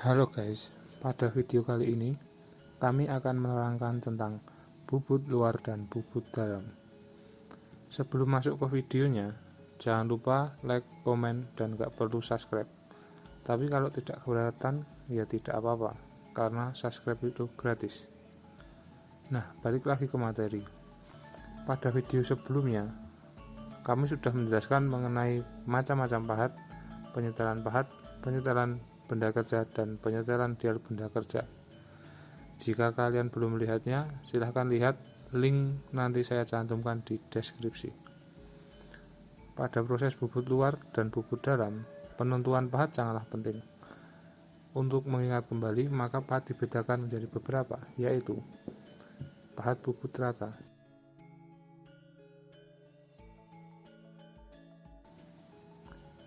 Halo guys, pada video kali ini kami akan menerangkan tentang bubut luar dan bubut dalam. Sebelum masuk ke videonya, jangan lupa like, komen, dan gak perlu subscribe. Tapi kalau tidak keberatan, ya tidak apa-apa, karena subscribe itu gratis. Nah, balik lagi ke materi. Pada video sebelumnya, kami sudah menjelaskan mengenai macam-macam pahat, penyetelan benda kerja, dan penyetelan dial benda kerja. Jika kalian belum melihatnya, silahkan lihat link nanti saya cantumkan di deskripsi. Pada proses bubut luar dan bubut dalam, penentuan pahat sangatlah penting. Untuk mengingat kembali, maka pahat dibedakan menjadi beberapa, yaitu pahat bubut rata,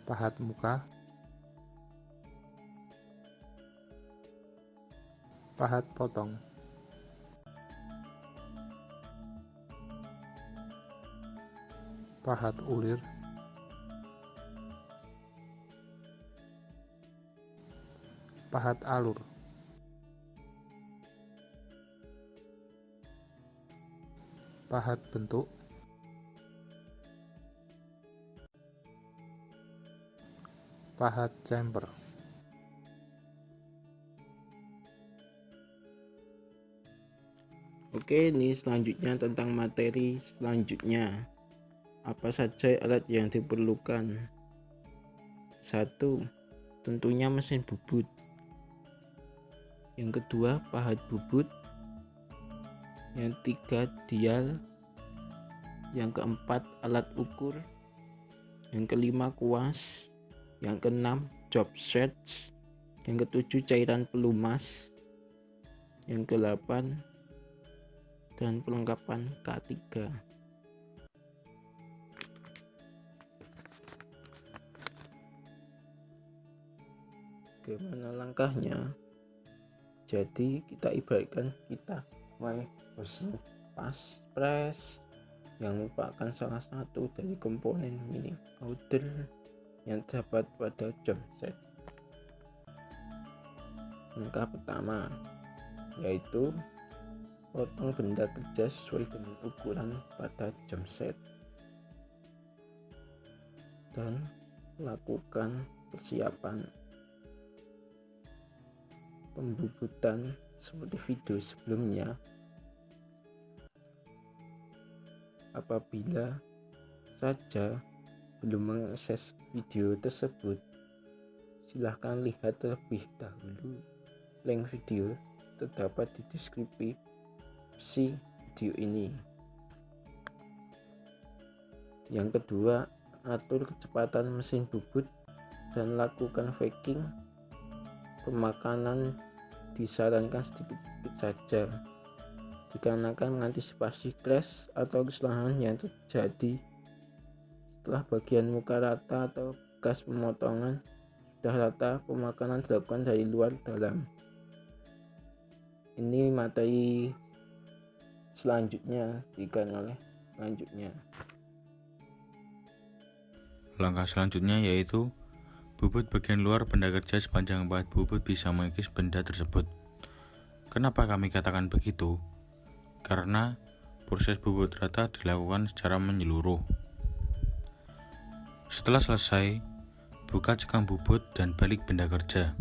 pahat muka, pahat potong, pahat ulir, pahat alur, pahat bentuk, pahat chamber. Oke, ini selanjutnya tentang materi selanjutnya. Apa saja alat yang diperlukan? 1. Tentunya mesin bubut. Yang kedua, pahat bubut. Yang ketiga, dial. Yang keempat, alat ukur. Yang kelima, kuas. Yang keenam, job sets. Yang ketujuh, cairan pelumas. Yang kedelapan, dan perlengkapan K3. Bagaimana langkahnya? Jadi kita ibaratkan kita mesin pas press yang merupakan salah satu dari komponen mini powder yang terdapat pada job set. Langkah pertama yaitu potong benda kerja sesuai dengan ukuran pada jam set dan lakukan persiapan pembubutan seperti video sebelumnya. Apabila saja belum mengakses video tersebut, silahkan lihat terlebih dahulu. Link video terdapat di deskripsi video ini. Yang kedua, atur kecepatan mesin bubut dan lakukan vacuum. Pemakanan disarankan sedikit-sedikit saja dikarenakan mengantisipasi crash atau kesalahan yang terjadi setelah bagian muka rata atau bekas pemotongan sudah rata. Pemakanan dilakukan dari luar dalam. Ini materi selanjutnya selanjutnya. Langkah selanjutnya yaitu bubut bagian luar benda kerja sepanjang pahat bubut bisa mengikis benda tersebut. Kenapa kami katakan begitu? Karena proses bubut rata dilakukan secara menyeluruh. Setelah selesai, buka cekang bubut dan balik benda kerja.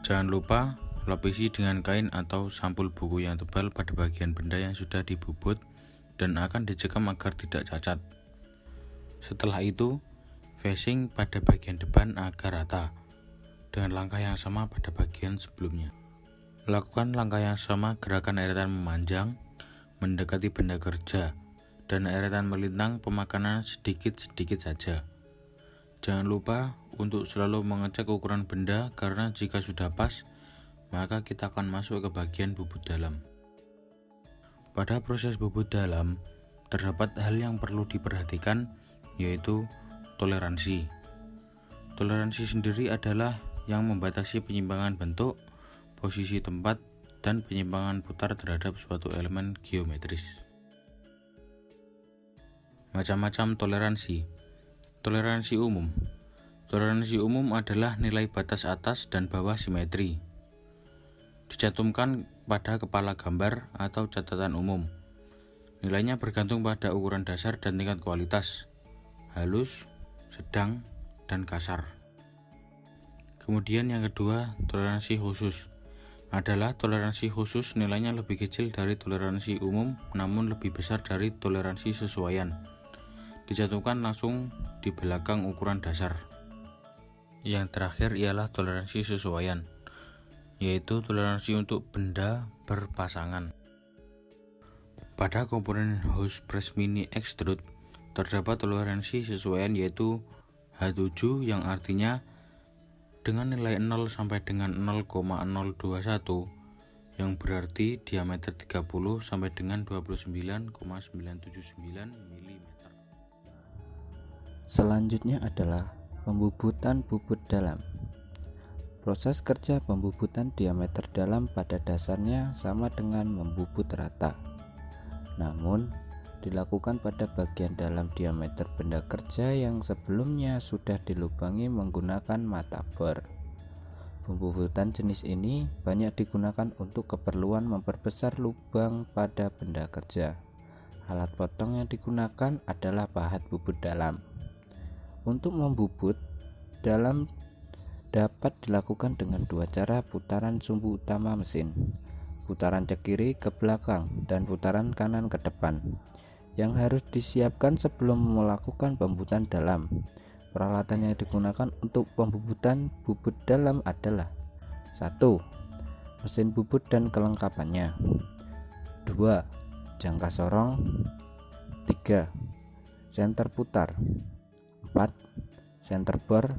Jangan lupa lapisi dengan kain atau sampul buku yang tebal pada bagian benda yang sudah dibubut dan akan dicekam agar tidak cacat. Setelah itu, facing pada bagian depan agar rata, dengan langkah yang sama pada bagian sebelumnya. Lakukan langkah yang sama gerakan eretan memanjang, mendekati benda kerja, dan eretan melintang pemakanan sedikit-sedikit saja. Jangan lupa untuk selalu mengecek ukuran benda karena jika sudah pas, maka kita akan masuk ke bagian bubut dalam. Pada proses bubut dalam, terdapat hal yang perlu diperhatikan, yaitu toleransi. Toleransi sendiri adalah yang membatasi penyimpangan bentuk, posisi tempat, dan penyimpangan putar terhadap suatu elemen geometris. Macam-macam toleransi. Toleransi umum. Toleransi umum adalah nilai batas atas dan bawah simetri. Dicantumkan pada kepala gambar atau catatan umum. Nilainya bergantung pada ukuran dasar dan tingkat kualitas, halus, sedang, dan kasar. Kemudian yang kedua, toleransi khusus. Adalah toleransi khusus nilainya lebih kecil dari toleransi umum namun lebih besar dari toleransi sesuaian. Dicantumkan langsung di belakang ukuran dasar. Yang terakhir ialah toleransi sesuaian, yaitu toleransi untuk benda berpasangan. Pada komponen house press mini extrude terdapat toleransi sesuaian yaitu H7 yang artinya dengan nilai 0 sampai dengan 0,021 yang berarti diameter 30 sampai dengan 29,979 mm. Selanjutnya adalah pembubutan bubut dalam. Proses kerja pembubutan diameter dalam pada dasarnya sama dengan membubut rata. Namun, dilakukan pada bagian dalam diameter benda kerja yang sebelumnya sudah dilubangi menggunakan mata bor. Pembubutan jenis ini banyak digunakan untuk keperluan memperbesar lubang pada benda kerja. Alat potong yang digunakan adalah pahat bubut dalam. Untuk membubut dalam dapat dilakukan dengan dua cara putaran sumbu utama mesin, putaran ke kiri ke belakang dan putaran kanan ke depan, yang harus disiapkan sebelum melakukan pembubutan dalam. Peralatan yang digunakan untuk pembubutan bubut dalam adalah 1. Mesin bubut dan kelengkapannya. 2. Jangka sorong. 3. Senter putar. 4. Senter bor.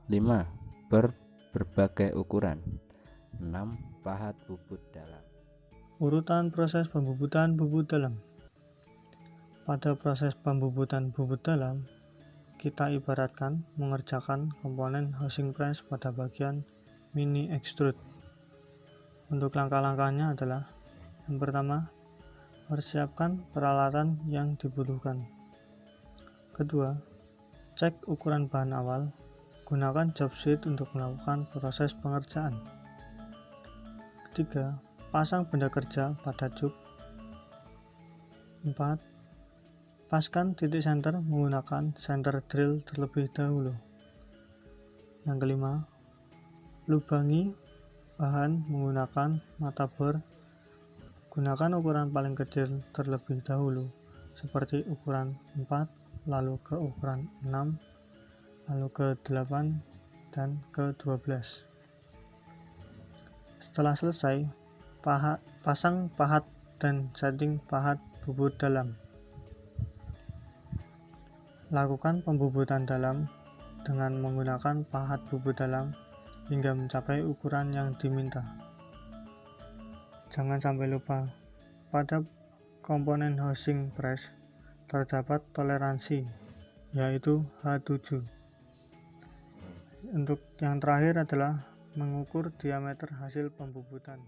5. Bor berbagai ukuran. 6. Pahat bubut dalam. Urutan proses pembubutan bubut dalam. Pada proses pembubutan bubut dalam, kita ibaratkan mengerjakan komponen housing press pada bagian mini extrude. Untuk langkah-langkahnya adalah: yang pertama, persiapkan peralatan yang dibutuhkan. Kedua, cek ukuran bahan awal. Gunakan job sheet untuk melakukan proses pengerjaan. Ketiga, pasang benda kerja pada jub. 4. Paskan titik senter menggunakan senter drill terlebih dahulu. Yang kelima, lubangi bahan menggunakan mata bor. Gunakan ukuran paling kecil terlebih dahulu, seperti ukuran 4, lalu ke ukuran 6, lalu ke 8, dan ke 12. Setelah selesai, pasang pahat dan setting pahat bubut dalam. Lakukan pembubutan dalam dengan menggunakan pahat bubut dalam hingga mencapai ukuran yang diminta. Jangan sampai lupa, pada komponen housing press terdapat toleransi, yaitu H7. Untuk yang terakhir adalah mengukur diameter hasil pembubutan.